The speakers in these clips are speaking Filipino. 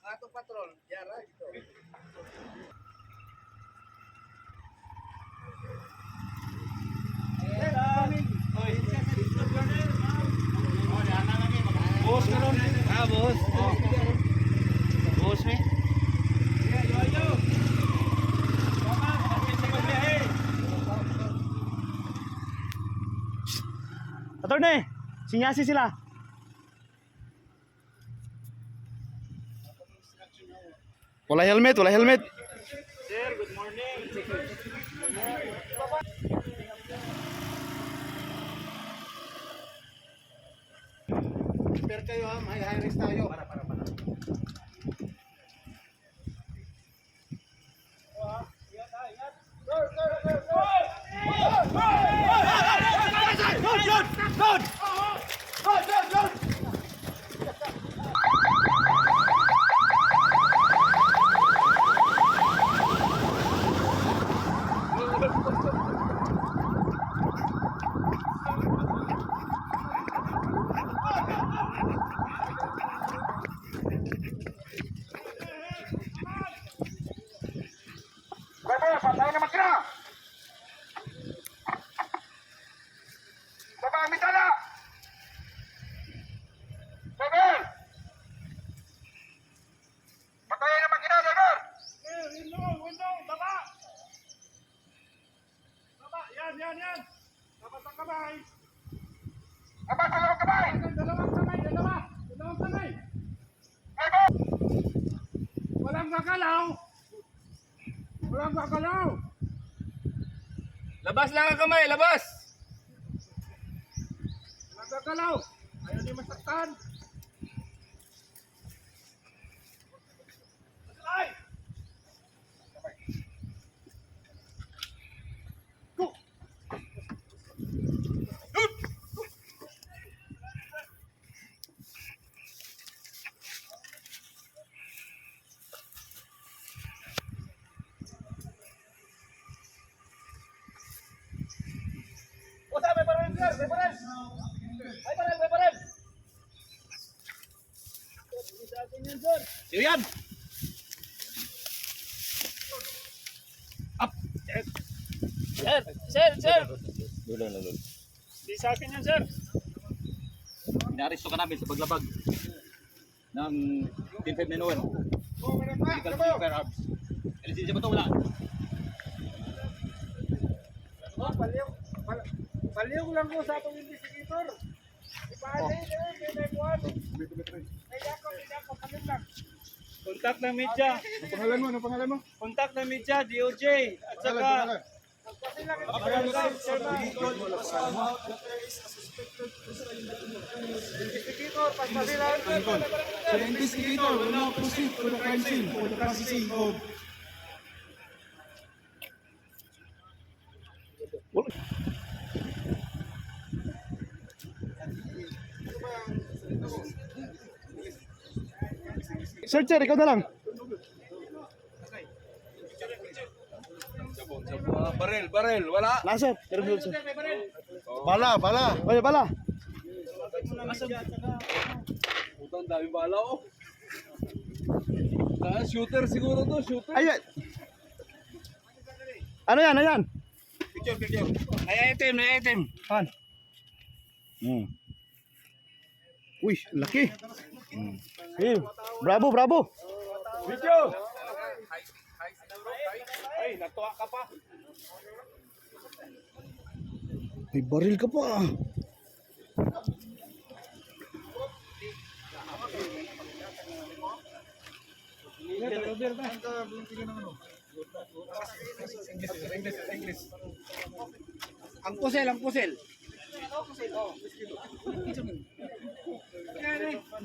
Ato patrol, yara gitu. Bos karon. Ah, bos. Bos ni. Ayo. Attorney, sinyasi sila. Wala helmet, wala helmet. Sir, good morning. Prepare kayo ha, may high risk tayo. Para. Patay na makina! Baba ang mitala! Driver! Patay na makina, driver! Window, baba. Baba, yan. Dapat ang kamay. Abang sa lawang kamay! Dalawang kamay. Driver! Walang gagalaw. Labas lang ang kamay, labas. Walang gagalaw. Ayaw di masaktan. Ay! May baril. Sa atin yan, sir. Yan. Sir. Lulong. Di sa akin yan, sir. Inaresto ka namin sa paglabag ng 10591. Illegal firearms. Lisensya mo ito, wala. Baliw lang ko sa atong investigator. Ipaalay may kuwan. Kami lang. Kontak ng media. Ano pangalan mo? Kontak ng media, DOJ. At saka Barangay Chairman. Investigator, pagpasilan. So the investigator will now proceed to the crime scene for the processing of Sir, ikaw na lang. Baril, wala. Nasa, pero sir. Bala. Oye, bala. Putang dami bala oh. Shooter siguro to, shooter. Ay, ano yan? Picture. Nai-item. Han. Uy, laki. Eh, bravo. Video. Ay, natuwa ka pa. May baril ka pa. Ang pusel, ang pusel.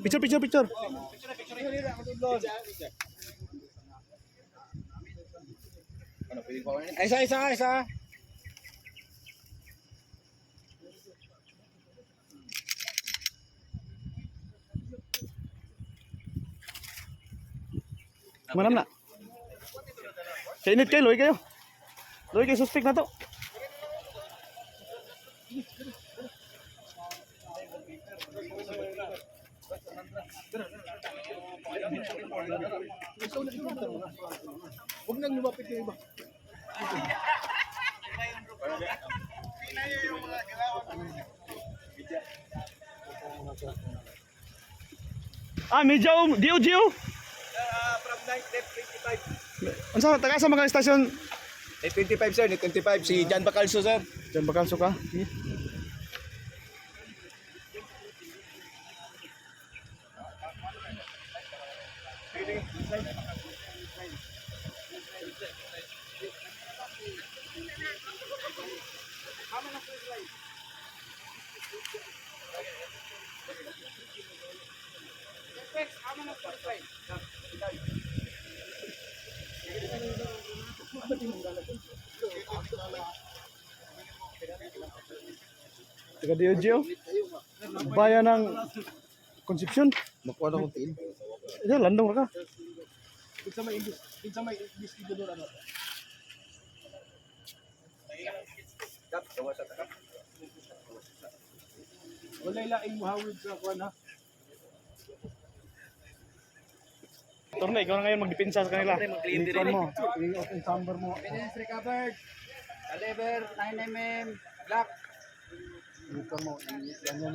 Picture, picture, picture. Isa, isa, isa. Manam na. Kainit kayo, loy kayo. Loy kayo suspect na to. Huwag nang lumapit yung iba. Ah, medyo, Dio. From 9:25. Ano sa taga sa mga istasyon? 25 sir, 25 si Jan Bacalso sir. Diyan bakal suka. Taga Dio. Bayan ng Concepcion. Makuha na kong tiin. Yan, landong ka. Pinsa may English dito doon ano. Wala ilaing muhawid sa kuan ha. Torne, ikaw na ngayon magdepensa sa kanila. Uniform mo. Yung sambar mo. Evidence recovered. Caliber 9mm black. Uniform mo. Yan.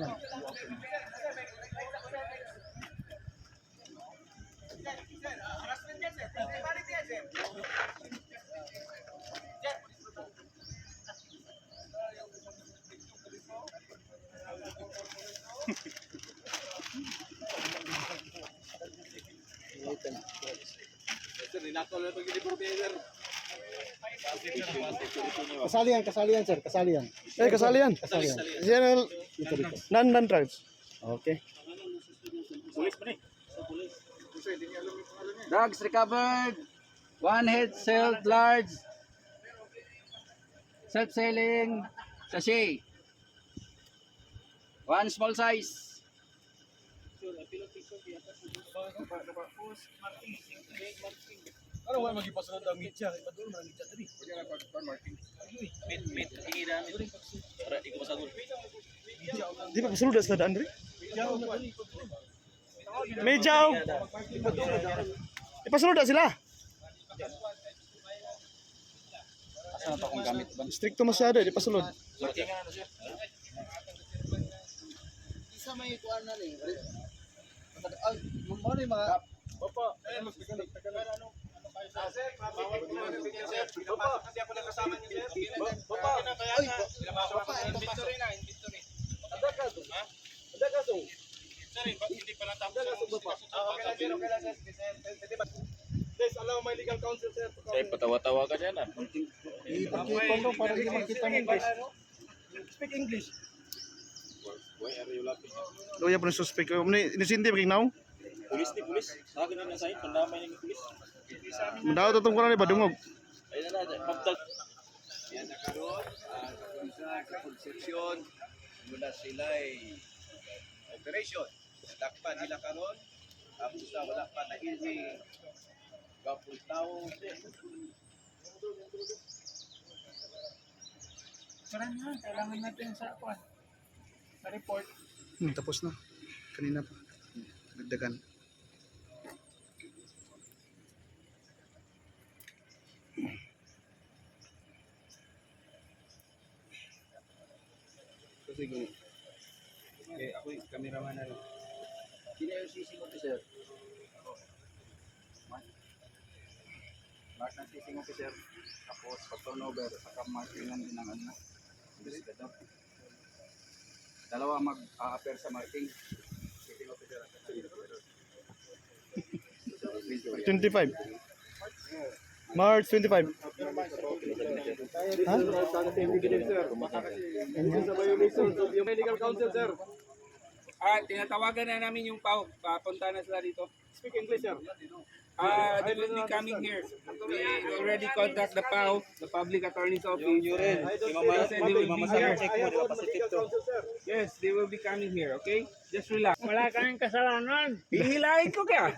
Kasali yan sir, kasali yan. Eh, kasali yan. Yan, non drugs. Okay. Drugs recovered. One head sold large. Self-selling sachet. One small size. Ano wala magipasunod ang media? Ipadul man ang media diri. Meet hingi na meet. Para ikaw masagol. Di ba kasulod sa daan, Dre? Medyaw. Ipasulod na sila. Asa na to kung gamit ba? Stricto masyado, di pasulod. Isa may kuan na ni. Ay, mo ni mga Papa, ano ano? Sir, bawal ko na bigyan sir. Pinapasok kasi ako lang kasama niyo sir. Papa, kaya nga pinapasok inventory na, inventory. Ada ka to? Ha? Ada ka to? Sir, hindi pa lang tapos. Okay lang sir. Pwede ba? Please, allow my legal counsel sir. Say patawa-tawa ka diyan ah. Ipon mo para hindi makita mo English. Speak English. Why are you laughing? Loya po ng suspect. Inisindi ba kinaw? Pulis ni pulis. Sabi na sa pandamay ng pulis. Mandaw to tungkol ni badungog. Ayun na, pagtag. Yan na karon, sa Concepcion, mula sila ay operation. Takpan nila karon, tapos na wala pa na hindi gapong tao. Kailangan natin sa kuan. Sa report. Tapos na. Kanina pa. Dagdagan. Kasi kung ako yung cameraman na rin. Sino yung sising officer? Mark ng sising officer. Tapos pag-turnover, saka markingan din ng ano. Investigador. Dalawa mag-a-appear sa marking. Sising officer at saka investigador. 25. March 25. Ha? Medical council, sir. Tinatawagan na namin yung PAO. Papunta na sila dito. Speak English, sir. They will be coming here. We already contact the PAO, the Public Attorney's Office. Yes, they will be coming here, okay? Just relax. Wala kaming kasalanan. Hihilahin ko kaya.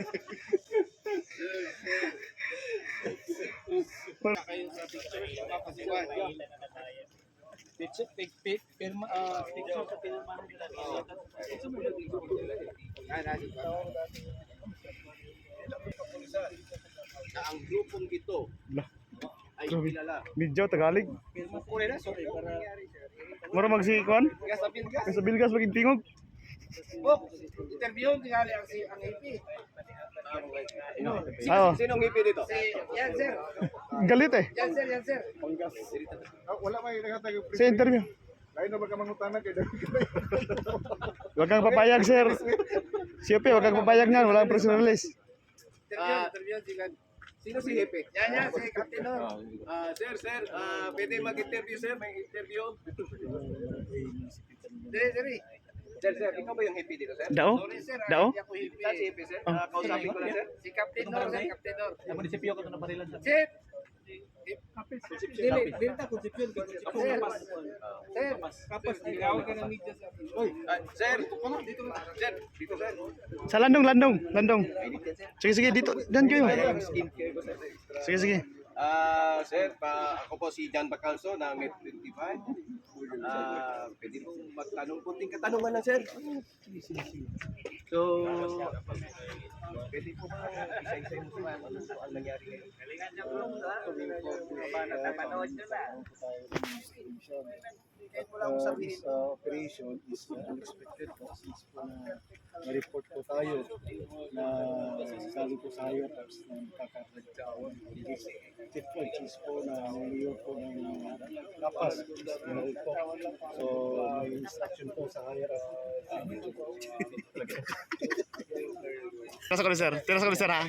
Na ang grupong ito ay Grabe. kilala. Medyo Tagalog. Sorry na, sorry. Mura magsikon. Sabihin ka. Sa Bilgas maging tingog. Interview, tingali ang AP. Oo. Sinong hipi dito? Yan, sir. Galit eh. Yan, sir. Yan, sir. Wala may naghatag Sa interview. Lain na magkamangutana kay Huwag kang papayag, sir. Siya huwag kang papayag niyan. Walang personal release. Interview, sino si Hepe? Yan, si Captain Nor. Sir, pwede mag-interview, sir? May interview? Dere. Sir, ikaw ba yung hippie dito, sir? Dao? Sorry, sir. Dao? Hindi ako hippie. Saan si hippie, sir? Kausapin ko na, sir. Si Captain Nor, sir. Captain Nor. Munisipyo ko ito na parilan. Sir. Dili ta konsepsyon. Sir. Kapos, ikaw ka ng media sa akin. Sir, sir, dito, sir. Sa landong. Sige, dito. Diyan kayo. Skincare ko, sir. Sige. Sir, ako po si John Bacalso ng Net25. Pwede po magtanong kunting katanungan lang, sir. So, pwede po ba isa-isa mo sa ano po ang nangyari ngayon? This operation is unexpected po since po na ma-report po tayo na sabi po sa higher ups na kakakagtawon checkpoint is po na mayor po ng lapas po. So may instruction po sa higher ups. Terus ko sir ha.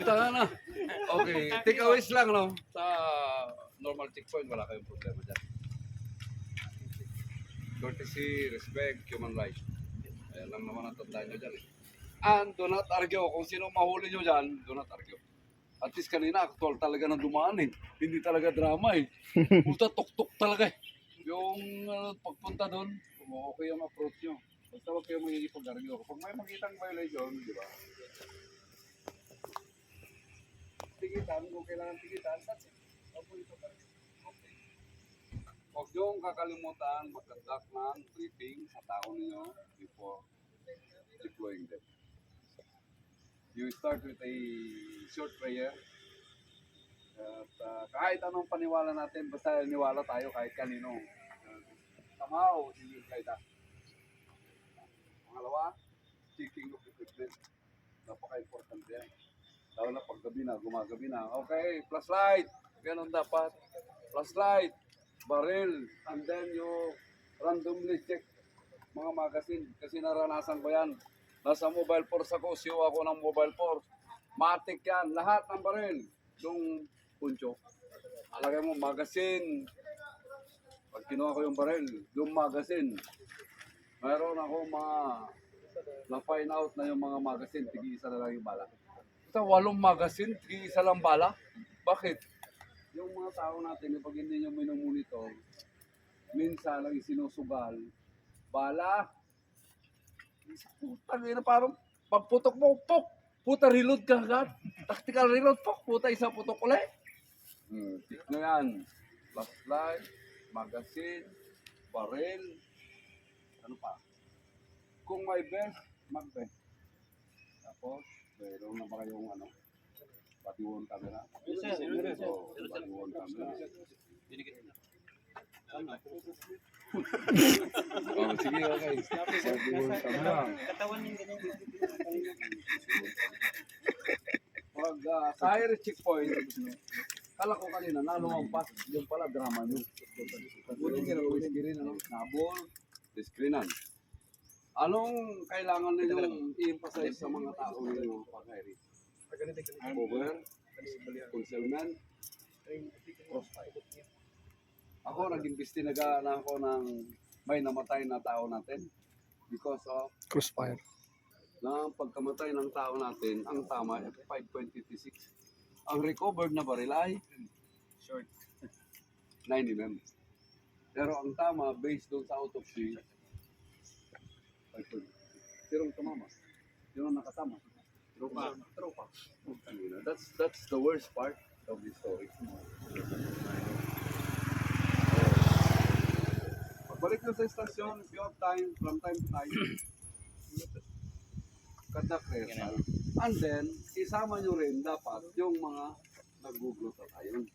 Tara na. Okay, takeaways lang, no? Sa normal checkpoint, wala kayong problema dyan. Courtesy, respect, human rights. Ayan lang naman ang tandaan nyo dyan. And do not argue. Kung sino mahuli nyo dyan, do not argue. At least kanina, actual talaga na dumaan eh. Hindi talaga drama eh. Puta, tuk-tuk talaga eh. Yung pagpunta doon, okay yung approach nyo. Basta huwag kayo magigipag-argue. Pag may makitang violation, di ba? Tigitan, kung kailangan tigitan, that's it. Okay. Huwag niyong kakalimutan mag-conduct ng briefing sa tao ninyo before deploying them. You start with a short prayer. At kahit anong paniwala natin, basta niwala tayo kahit kanino. Somehow, he will guide us. Pangalawa, checking of equipment. Napaka-importante yan. Lalo na pag gabi na, gumagabi na. Okay, flashlight. Ganon dapat. Flashlight, barrel, and then you randomly check mga magazine. Kasi naranasan ko yan. Nasa mobile force ako, siyo ako ng mobile force. Matik yan, lahat ng barrel. Yung puncho. Alagay mo, magazine. Pag kinuha ko yung barrel, yung magazine. Mayroon ako mga na-find out na yung mga magazine, tig-isa na lang yung bala. Sa 8 magazine, tig-isa lang bala. Bakit? Yung mga tao natin, pag hindi nyo minumonitor, minsan lang isinusugal, bala. Puta, na parang pagputok mo, pok! Puta, reload ka agad. Tactical reload, pok! Puta, isang putok ulit. Tik na yan. Flashlight, magazine, barrel, ano pa? Kung may best, mag-best. Tapos, mayroon na ba kayong ano? Body-worn camera? So, body-worn camera. Oh, sige, okay. Body-worn camera. Pag sa higher checkpoint, Kala ko kanina, nalumampas. Yung pala, drama nyo. Buti nila, rin, ano? Nabol, screenan. Anong kailangan ninyong i-emphasize sa mga tao ninyo pag-hiring? Cover, concealment, crossfire. Ako, nag-investiga na ako ng may namatay na tao natin because of Crossfire. na pagkamatay ng tao natin, ang tama ay 5.56. Ang recovered na baril ay short 9 mm. Pero ang tama, based doon sa autopsy, 5.56. Sirong tumama? Sirong nakatama? Tropa. That's the worst part of the story. Pagbalik nyo sa estasyon, if you have time, from time to time, conduct rehearsal. And then, isama nyo rin dapat yung mga nagugulo sa tayo.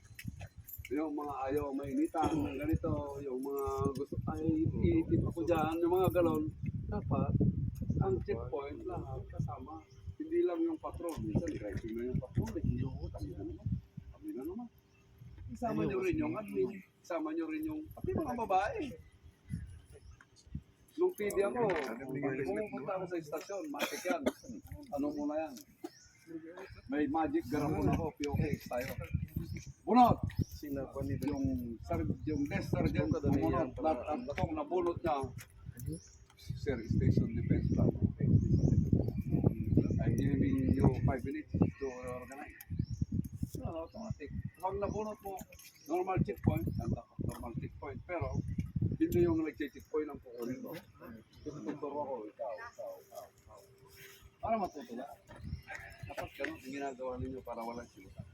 Yung mga ayaw mainitan, ganito, yung mga gusto tayo iitip ako dyan, yung mga galon, dapat ang checkpoint lahat kasama. Hindi lang yung patron. Minsan, driving na yung patron. Kami na naman. Isama nyo rin yung admin. Isama nyo rin yung, pati mga babae. Nung PD ako, pumunta ako sa istasyon, matik yan. Ano muna yan? May magic garapon ako, POX tayo. Bunot! Yung desk sergeant, bumunot. At itong nabunot niya, Sir, Station Defense Plan. I'm giving you 5 minutes to organize. So, automatic. Pag nabunot mo, normal checkpoint, normal checkpoint, pero hindi yung nag-checkpoint ang kukunin mo. Tuturo ako, ikaw. Para matutula. Dapat ganun ang ginagawa ninyo para walang silutan.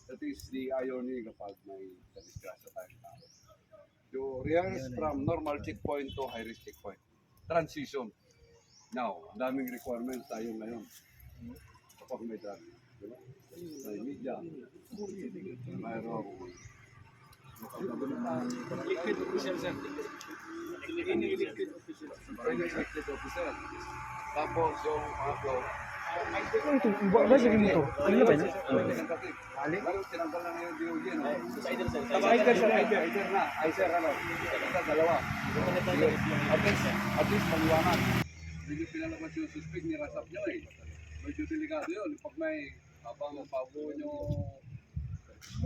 That is the irony kapag may disgrasya tayong tao. You rehearse from normal checkpoint to high-risk checkpoint. Transition. Now, ang daming requirements tayo ngayon. Kapag may drug, diba? May media, mayroong liquid official, sir. Liquid officer. Tapos yung Ba sa mo to? Ano ba yun? Lalo tinanggal na yung DOJ, no? Aider na. Aider, ano? Basta dalawa. At least maliwanag. Hindi pinalabas yung suspect, nirasap nyo eh. Medyo delikado yun. Pag may habang pago nyo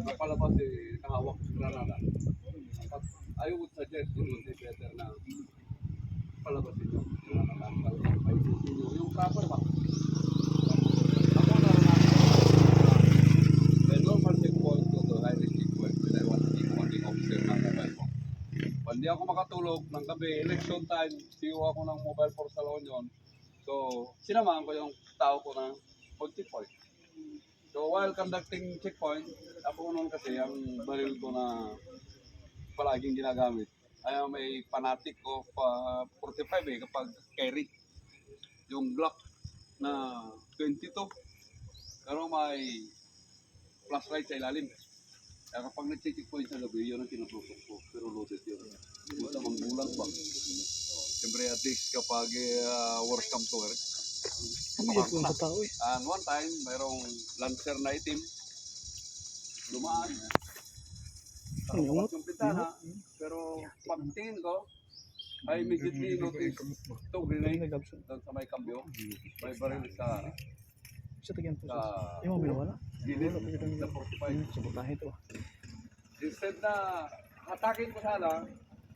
napalabas eh, nakahawak sa granada. I would suggest it would be better na palabasin nyo. Yung proper ba? Ako na normal checkpoint ko to high-risk checkpoint. I want to keep commanding officer ng mobile phone. Pag di ako makatulog ng gabi, election time, siyo ako ng mobile phone sa La Union. So, sinamahan ko yung tao ko ng checkpoint. So, while conducting checkpoint, ako noon kasi ang baril ko na palaging ginagamit ay may fanatic of 45 eh kapag carry. Yung Glock na 22 pero may flashlight sa ilalim. Kaya kapag nag-checkpoint sa gabi, yun ang tinutusok ko. Pero loaded yun. Yung tamang bulang ba? Siyempre at least kapag worst come to work. And one time, mayroong Lancer na itim. Dumaan. Tapos yung pitana. Pero pagtingin ko, I immediately notice ito grenade doon sa may kambyo. May baril sa gilid sa 45. Instead na hatakin ko sana,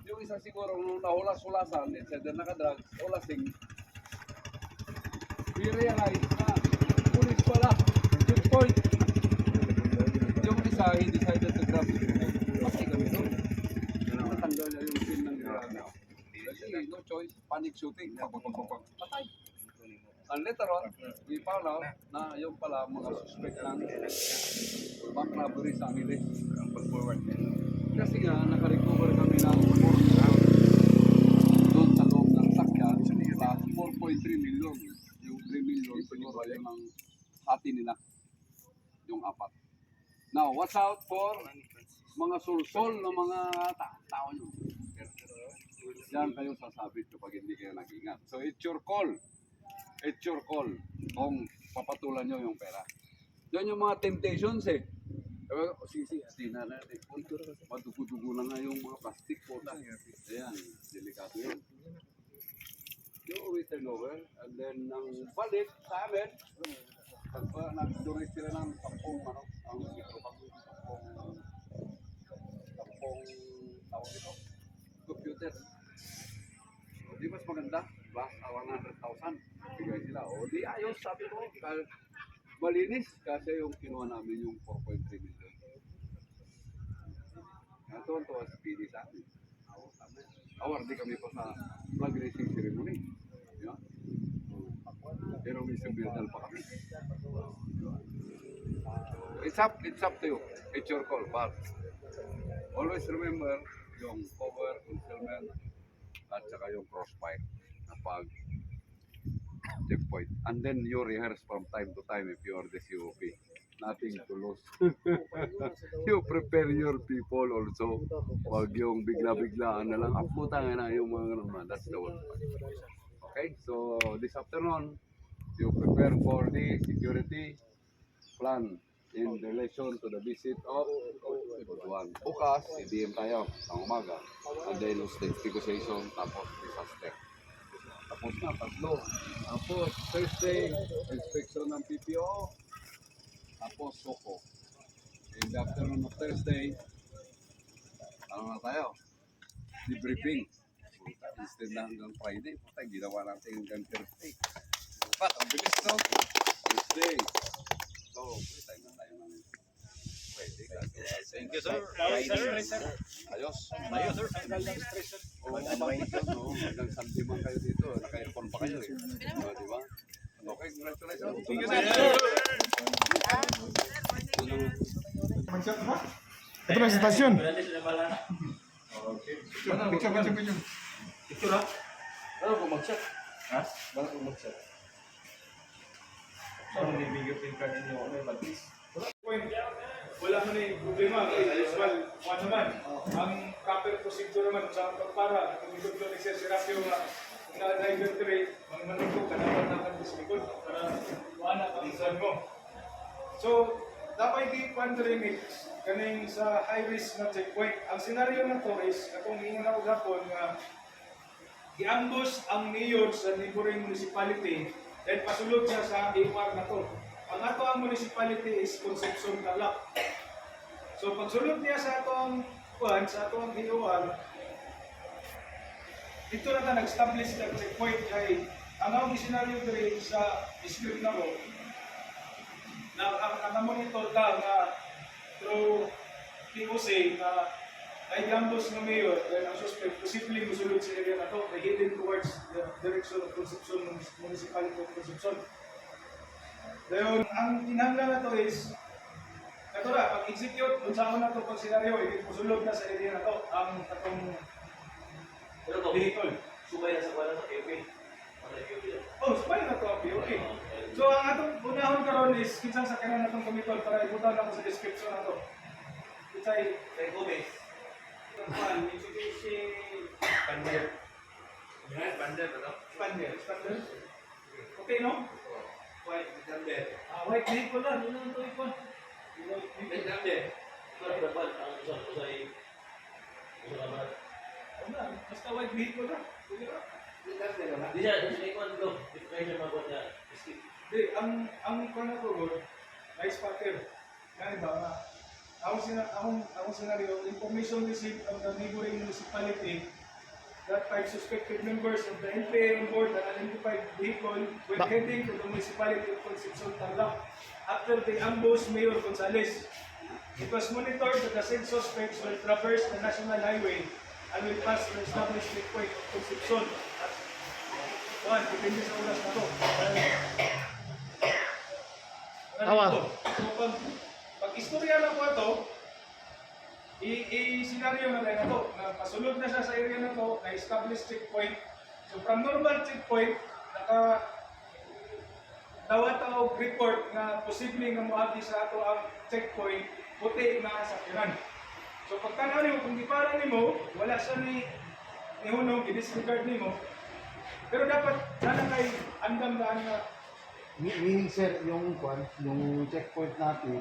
yung isa siguro nung nahulas-hulasan, instead na nakadrugs, hulasing, we realize na pulis pala, checkpoint. Yung isa, he decided to grab the grenade. Patay kami doon. Natanggal niya yung pin ng grenade. Kasi no choice, panic shooting. Patay. And later on, we found out na yung pala mga suspect ng bank robbery sa Angeles. Kasi nga, nakarecover kami ng 4 doon sa loob ng sakyan sa 4.3 million. Yung 3 million, siguro yun ang hati nila. Yung 4. Now, watch out for mga sulsol ng mga tao nyo. Diyan kayo sasabit kapag hindi kayo nag-ingat. So, it's your call. It's your call kung papatulan nyo yung pera. Yan yung mga temptations eh. Tingnan natin. Madugo-dugo na nga yung mga plastic po. Ayan, delikado yun. Yung we turn over, and then nang balik sa amin, nag-donate sila ng 10 ano, ang tawag ito, computer. O di mas maganda, plus 100,000. Bigay sila. O di ayos, sabi ko, malinis kasi yung kinuha namin yung 4.3 million. Ito ang tuwas PD sa amin. Award di kami pa sa flag raising ceremony. Yeah. Pero may medal pa kami. It's up to you. It's your call. But always remember yung cover, concealment, at saka yung crossfire na pag checkpoint. And then you rehearse from time to time if you are the COP. Nothing to lose. You prepare your people also. Wag yung bigla-biglaan na lang. Putang na yung mga naman. That's the one. Okay, so this afternoon, you prepare for the security plan in relation to the visit of Butuan. Bukas, CDM tayo ng umaga. And then state negotiation, tapos disaster. Tapos na, tatlo. Tapos Thursday, inspection ng PPO. Tapos Soko. In the afternoon of Thursday, ano na tayo? Debriefing. Instead na hanggang Friday, puta, ginawa natin hanggang Thursday. But, ang bilis no? Thursday. So, tayo na tayo ng Friday. Thank you, sir. Ayos. Ayos, sir. Oo, mabait yun, no? Hanggang Sunday man kayo dito. Naka-aircon pa kayo eh. Diba? Okay, congratulations. Thank you, sir. Ito na sa stasyon. Wala man yung problema, usual, one naman. Ang proper procedure naman sa pagpara, kung ito ito nagsasirapyo na divertery, mga manito, kanapan sa likod para wala ang isan mo. So, dapat i-pandemic kaning sa high-risk na checkpoint. Ang senaryo na to is, katong hihinga ko gapon nga i-ambush ang mayor sa neighboring municipality then pasulod siya sa AWAR na to. Ang ato ang municipality is Concepcion, Tarlac. So pagsulod niya sa atong kuan, sa atong AWAR, dito na ta nag-establish ng checkpoint kay ang ang senaryo diri sa script na ko na ang monitor ka nga through POC na ay gambos ng mayor dahil ang suspect posibleng musulod sa area na to na heading towards the direction of Concepcion Municipality of Concepcion. Dahil ang tinanggal na to is ito na, pag-execute kung saan na to pag senaryo, musulod na sa area na to ang atong vehicle. Subay na sa kuwan na POP. Oh, subay na to ang POP. So ang atong unahon karon is kinsang sa kanan natong komitor para ibutan ako sa description na to. Kinsay Gomez. Juan, Mitsubishi Pander. Yan, Pander na to. Expander. Okay, no? White Pander. White vehicle lang, yun ang ito ikon. White Pander. Ito ang dapat ang usay. Wala, basta white vehicle lang. Sige ba? Di siya ikon dito. Ito kayo siya mabot niya. Hindi, ang ikon na to, nice packer. Yan ba nga? Ang scenario, information received from the neighboring municipality that 5 suspected members of the NPA on board an unidentified vehicle were heading to the municipality of Concepcion, Tarlac after they ambushed Mayor Gonzales. It was monitored that the said suspects will traverse the national highway and will pass the established checkpoint of Concepcion. At one, depende sa oras na to. Awa. So, pag-istorya lang ko ito, i-senaryo na tayo na ito, na pasulod na siya sa area na ito, na-establish checkpoint. So from normal checkpoint, dawat ako report na posibleng nga moagi sa ato ang checkpoint, puti na sakyanan. So pagtanaw nimo, kung di para nimo, wala siya ni hunong, i-disregard nimo. Pero dapat sana kay andam daan nga Meaning sir, yung checkpoint natin,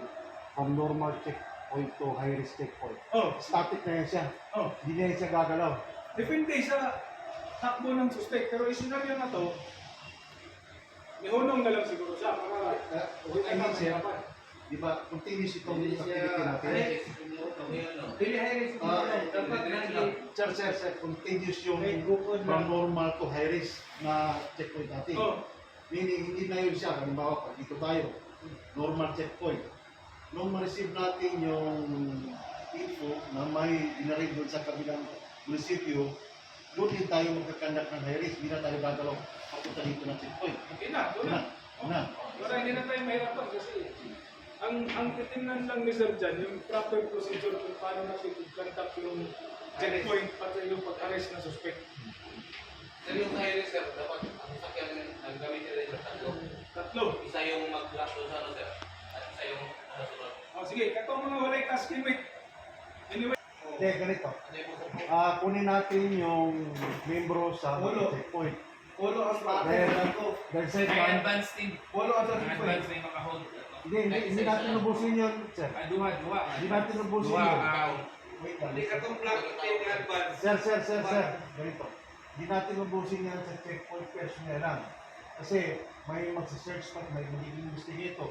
from normal checkpoint to high risk checkpoint. Oh, Static na yan siya. oh. Hindi na yan siya gagalaw. Depende sa takbo ng suspect. Pero isinaryo na to, ihunong na lang siguro siya para I mean sir, di ba, continuous itong activity natin. Sir, continuous yung from normal to high risk na checkpoint natin. Oh. Meaning, hindi na yun siya. Halimbawa, pag dito tayo, normal checkpoint. Nung ma-receive natin yung info na may dinarig doon sa kabilang munisipyo, doon din tayo magkakandak ng high risk. Hindi na tayo gagalaw papunta dito ng checkpoint. Okay na, doon na. Una. Para hindi na tayo mahirapan kasi ang titingnan lang ni Sir Jan, yung proper procedure kung paano natin i-contact yung checkpoint pati yung pag-arrest ng suspect. Sir, yung high-risk, sir, dapat ang sakyan ang gamitin rin sa tatlo. Tatlo. Isa yung mag-lock doon sa ano, sir. At isa yung nasunod. O sige, katong mga walay task limit. Anyway, Hindi, ganito. Kunin natin yung membro sa checkpoint. Polo ang Dahil sa Ay, iba, advance team. Polo ang Advance na yung makahold. hindi natin ubusin yun, sir. Duha. Hindi natin ubusin Duha. yun. Wait lang. Hindi ka itong plug in advance. Sir. Ganito. Hindi natin ubusin yan sa checkpoint personnel lang. Kasi may magsa-search pa, may magiging investigator.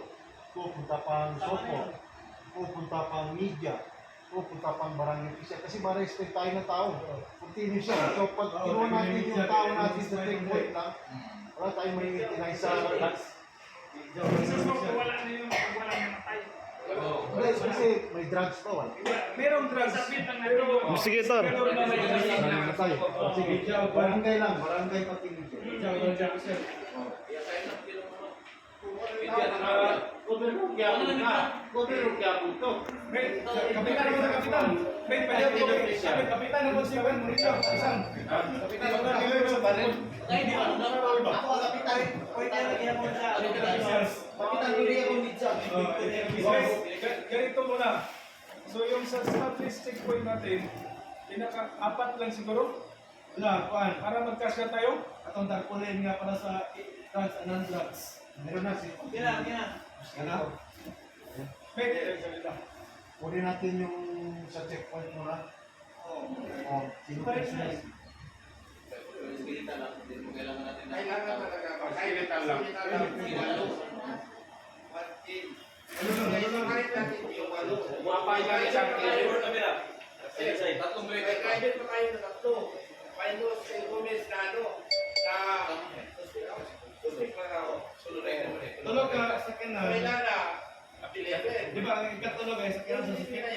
Pupunta pang SOPO, pupunta pang media, pupunta pang barangay official. Kasi ma-respect tayo ng tao. Continue siya. So pag kinuha natin yung tao natin sa checkpoint lang, wala tayong may itinay sa wala na yung wala na matay. kasi may drugs pa wala. Merong drugs. Pero, Investigator. Tayo. Sige, barangay lang, barangay patingin. kapitan naman ang kapitan. Kapitan naman si Juan Murillo. Isang. Kapitan naman si Juan Murillo. Ganito muna. So yung sa established checkpoint natin, pinaka-apat lang siguro. Para magkasya tayo. Atong tarpaulin nga para sa drugs and non-drugs. Meron na si. Kunin natin yung sa checkpoint muna. Sino personnel? Pilitan lang. Hindi mo kailangan natin na. Pilitan lang. Tatlong break. Tulog ka sa kanan. Di ba ang ikatulog ay sa kanan sa sakyan?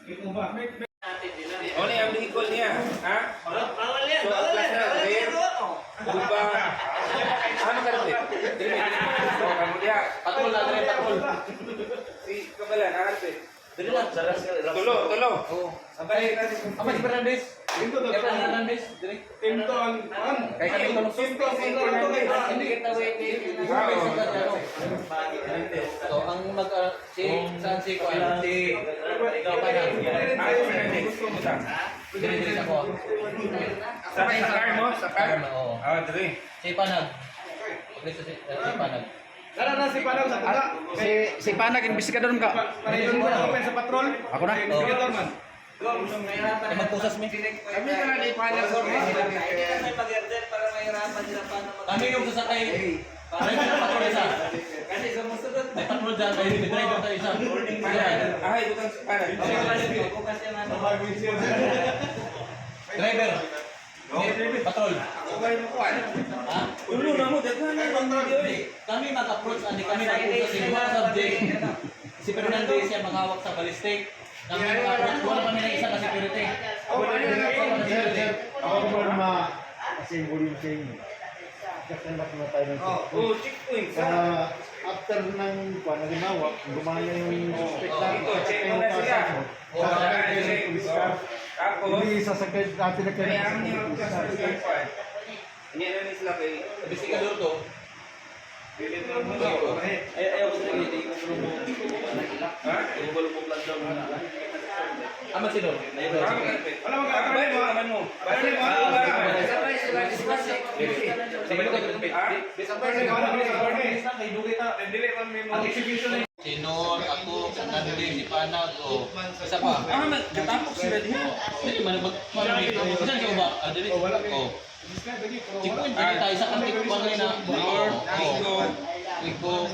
Ito ba? Only ang vehicle niya. Ha? Bawal yan. So, ang class na, rear, lupa. Ano ka rin? So, kamu dia. Patrol na rin, patrol. Si Kabala, nakarapit. Dili lang. Tulo. Sabay natin. Apa si Fernandez? Tinto to. Fernandez. Tinto ang kuan. Kay kami tulong. Tinto ang Fernandez. Hindi kita So, ang saan si Kuan? Si ikaw pa na. Ako Fernandez. Puta. Dili ako. Sa car mo? Sa car? Oo. Ah, dali. Si Panag. Si Panag. Tara na si Panag sa tala. Si Panag, investigador ka. Panayun mo na open sa patrol. Ako na. Investigator man. Ay, magpusas mo. Kami na ni Panag. Kami yung sasakay. Para yung patrol isa. May patrol dyan. May driver tayo isa. Ay, bukan si Panag. Driver. Patrol. Ha? Ulo na mo, daghan na ang video eh. Kami mag-approach, hindi kami mag-approach sa mga subject. Si Fernandez siya maghawak sa ballistic. Kami mag-approach, wala kami ng isa na security. Ako naman kasi volume change. Kakandak na tayo ng checkpoint. checkpoint. After ng halimbawa, gumana yung suspect natin. Ito, check mo na siya. Sasakay kayo ng police car. Tapos, Hindi sasakay natin na kayo kaya ng ang niyo police ka sa car. checkpoint. Hindi na ni sila kay Investigador to. Ayaw ko sa hindi ko ha? Ama sino? Wala mo ka mo. Basta mo. Ang execution ay Sinor, ako, Fernando, si Panag, o isa pa. Nagkatapok sila din. Hindi man mag-mamit. Saan ka ba? Dili. Oh. Checkpoint dili tayo sa kantik bangay na. Wiko.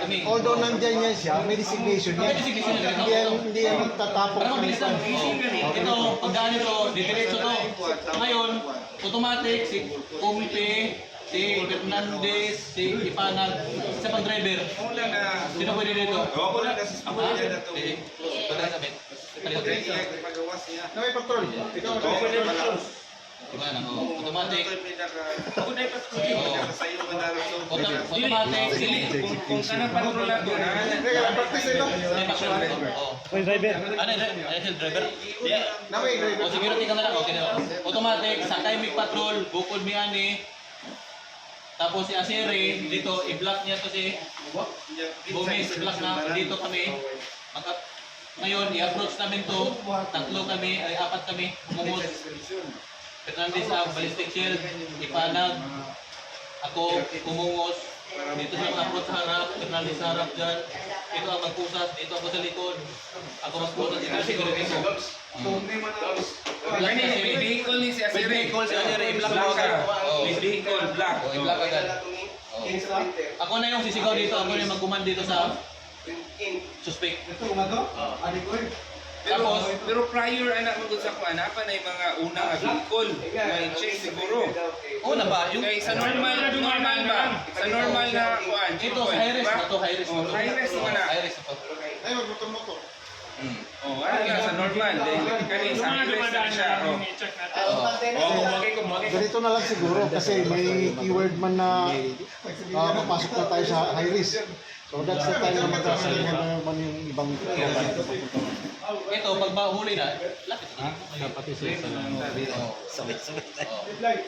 Kami. Although nandyan yan siya, may designation May yan. designation yan. Hindi yan magtatapok. Para mabilis lang. Ito, pagdaan nito, diretso to. Ngayon, automatic, si Kumpi, si Fernandez, si Ipanag, isa pang driver. Sino pwede dito? Ako na. Pagdaan sa bed. Na may patrol. Ikaw na. Diba na? Automatic. Automatic. Kung kanang patrola doon, Practice ito. May patrol. May driver. Ano yung driver? Na may driver. O security ka na lang. Okay na. Automatic, sakay may patrol, bukod may ani. Tapos si Asiri, dito, i-block niya to si Bumis, block na dito kami. Ngayon, i-approach namin to. Tatlo kami, ay apat kami. Umumot. Fernandez ang ballistic shield, Ipanag. Ako, kumungos. Dito siya mag-approach sa harap. Fernandez sa harap dyan. Dito ang magpusas. Dito ako sa likod. Ako magpusas. Dito ang security ko. Black niya si vehicle ni si Asiri. vehicle si Asiri. I-block mo agad. May vehicle, black. I-block agad. Ako na yung sisigaw dito. Ako na yung mag-command dito sa suspect. Pero prior anak mo sa kuan, apa na yung mga unang vehicle na check siguro. Una ba? Yung Kay sa normal ba? Sa normal na kuan. ito sa high risk na to. High risk na to. High risk mo na. High risk na to. Ay, magmotor-motor. Oh, ano nga sa normal. Kani sa high risk na siya. Ganito na lang siguro kasi may keyword man na papasok na tayo sa high risk. So that's the time na magkasalihan na naman yung ibang Ito, pag mahuli na, lapit na. Dapat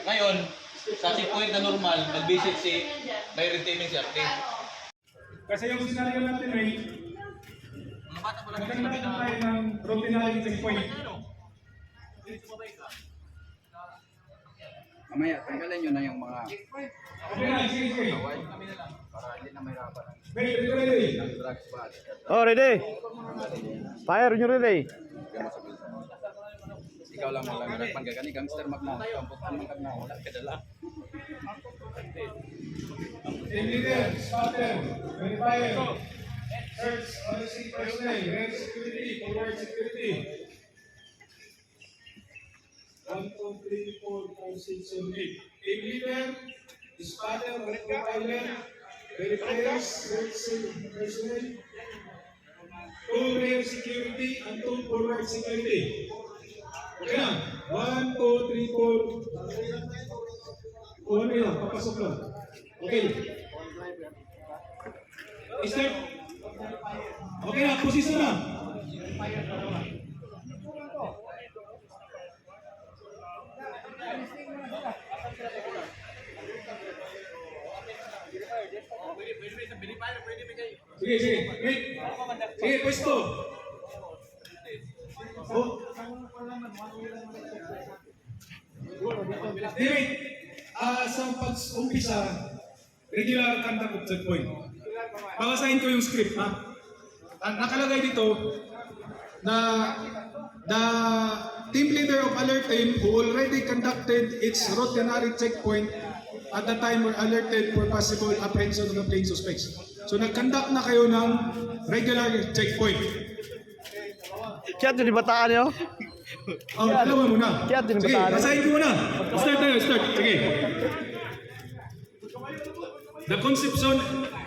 Ngayon, sa checkpoint na normal, mag-visit si may retaining si Arte. Kasi yung scenario natin ay magkano tayo ng routinary checkpoint. Mamaya, tanggalin nyo na yung mga Okay na, sige. para hindi na mahirapan ang Ready. drugs bad. Oh, ready. Fire, you ready? Ikaw lang mo lang nagpan ka gani gangster magmo. Kamputan man kag wala ka dala. Team leader, spotter, verifier, search, policy personnel, red security, forward security. 1, 2, 3, 4, 5, 6, 7, 8. Team leader, spotter, profiler, verifiers, search personnel, 2 rear security, and 2 forward security. Okay na. 1, 2, 3, 4. Ano yan? Papasok lang. Okay. Start. Okay na, posisyon na. Sige, sige. Wait. Sige, pwesto. Oh. David, sa pag-umpisa, regular conduct of checkpoint. Babasahin ko yung script, ha? Nakalagay dito na the team leader of alert team who already conducted its routinary checkpoint at the time were alerted for possible apprehension of the plane suspects. So nag-conduct na kayo ng regular checkpoint. Kaya din bataan nyo. Oh, alam mo muna. Kaya din Sige, bataan. basahin ko muna. Start tayo, start. Sige. The conception,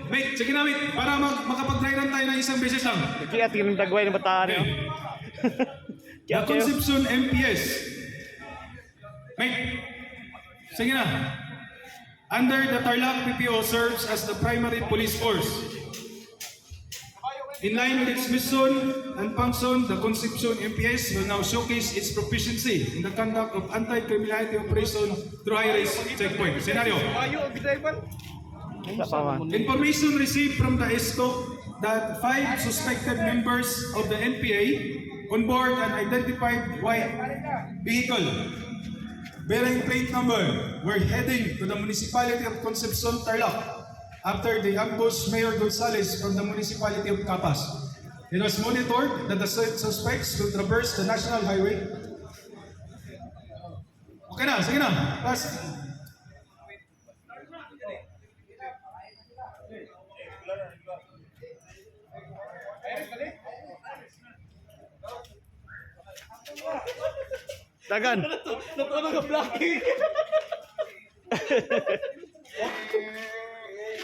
wait, sige na wait, para makapag-try run tayo ng isang beses lang. Kaya din dagway ng bataan nyo. The Concepcion MPS. Wait, sige na. Under the Tarlac PPO serves as the primary police force. In line with its mission and function, the Concepcion MPS will now showcase its proficiency in the conduct of anti-criminality operation through high-risk checkpoint. Scenario. Information received from the ESCO that 5 suspected members of the NPA on board an identified white vehicle bearing plate number, we're heading to the municipality of Concepcion, Tarlac, after the ambush Mayor Gonzales from the municipality of Capas. It was monitored that the suspects will traverse the national highway. Okay na, sige na. Pass. Dagan. Natulog ang blocking.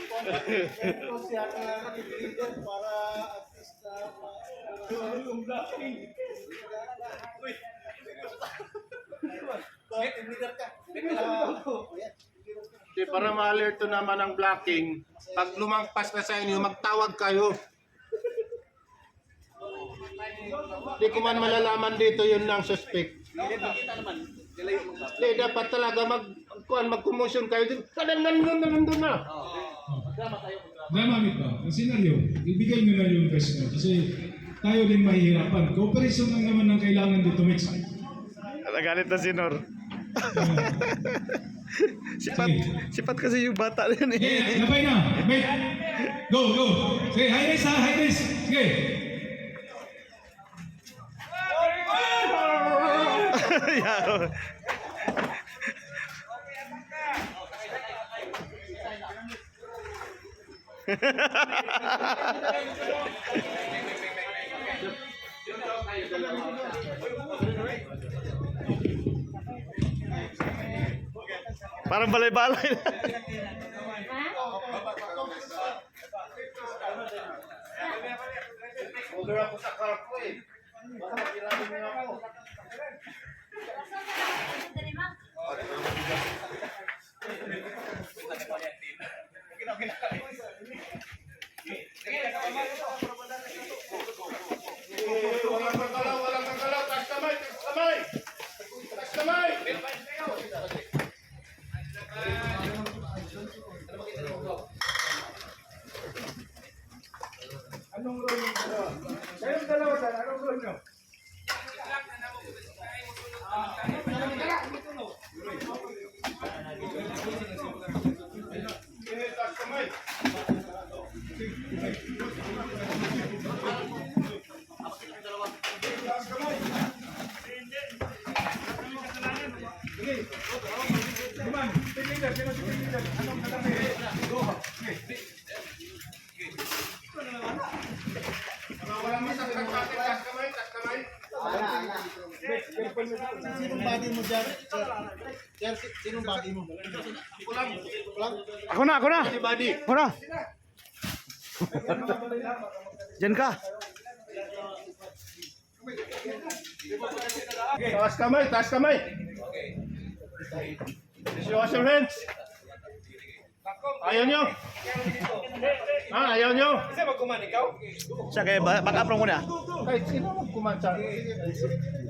para at least yung blocking. Para ma-alerto naman ang blocking, pag lumangpas na sa inyo, magtawag kayo. Di ko man malalaman dito yun ng suspect. Di, dapat talaga mag-commotion kayo din. Nandun na. Namamit ba? Ang senaryo, ibigay nyo na yung question kasi tayo din mahihirapan. Cooperation lang naman ang kailangan dito, Mitch. Nagalit na si Nor. Sipat kasi yung bata na yun eh. Okay, labay na. Wait. Go. Sige, high race ha, high race. Sige. Yeah. Parang balay-balay. Walang kagalaw. Taas kamay. Taas kamay. Anong role yung dalawa? Kayong dalawa dyan, anong role nyo? Taas kamay. Iman, team leader, sino si team leader? Anong kalaki? Go. Walang misang kagpate. Taas kamay. Sinong body mo dyan? Sir, sinong body mo? Ako na. Ako na. Diyan ka. Taas kamay. Wash your hands. Ayaw nyo? Ayaw nyo? Siya kaya back up lang muna. Kahit sino magkumanta.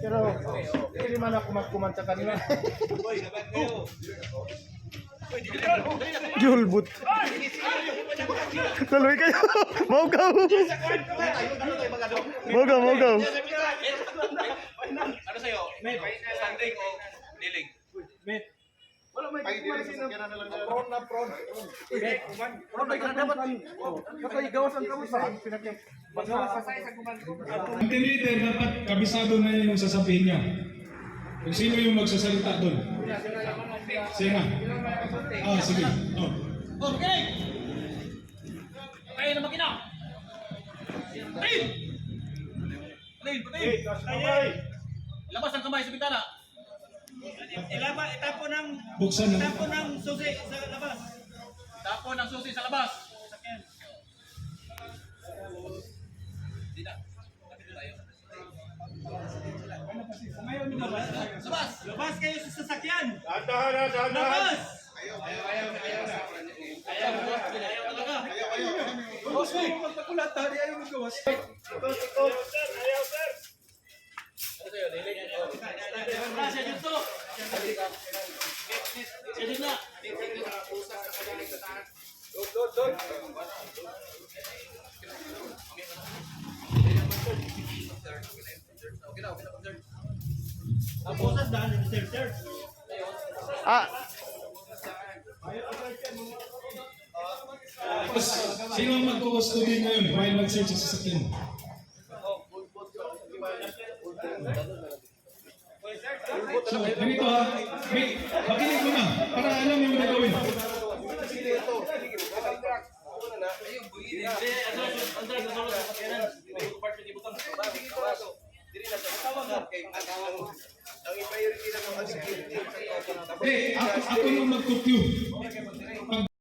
Pero hindi man ako magkumanta kanina. Julbut. Tuloy kayo. Mogaw. Ano sa'yo? Standing o kneeling? Ang team leader, dapat kabisado na yung sasabihin niya. Kung sino yung magsasalita doon. Sige na. Sige. Okay! Kayo na makina! Patin! Labas ang kamay sa bintana. Buksan na. Tapon ng susi sa labas. Hindi na. Kapito tayo. Labas kayo sa sasakyan. Dahan. Labas! Ayaw talaga. Siya dito. Siya dito na. Tapos dahil sir. Ah, Sino ang magkukustody ngayon while nag-search sa sasakyan? So, ganito ha. Makinig mo na para alam mo yung gagawin. Ako nung mag-copy.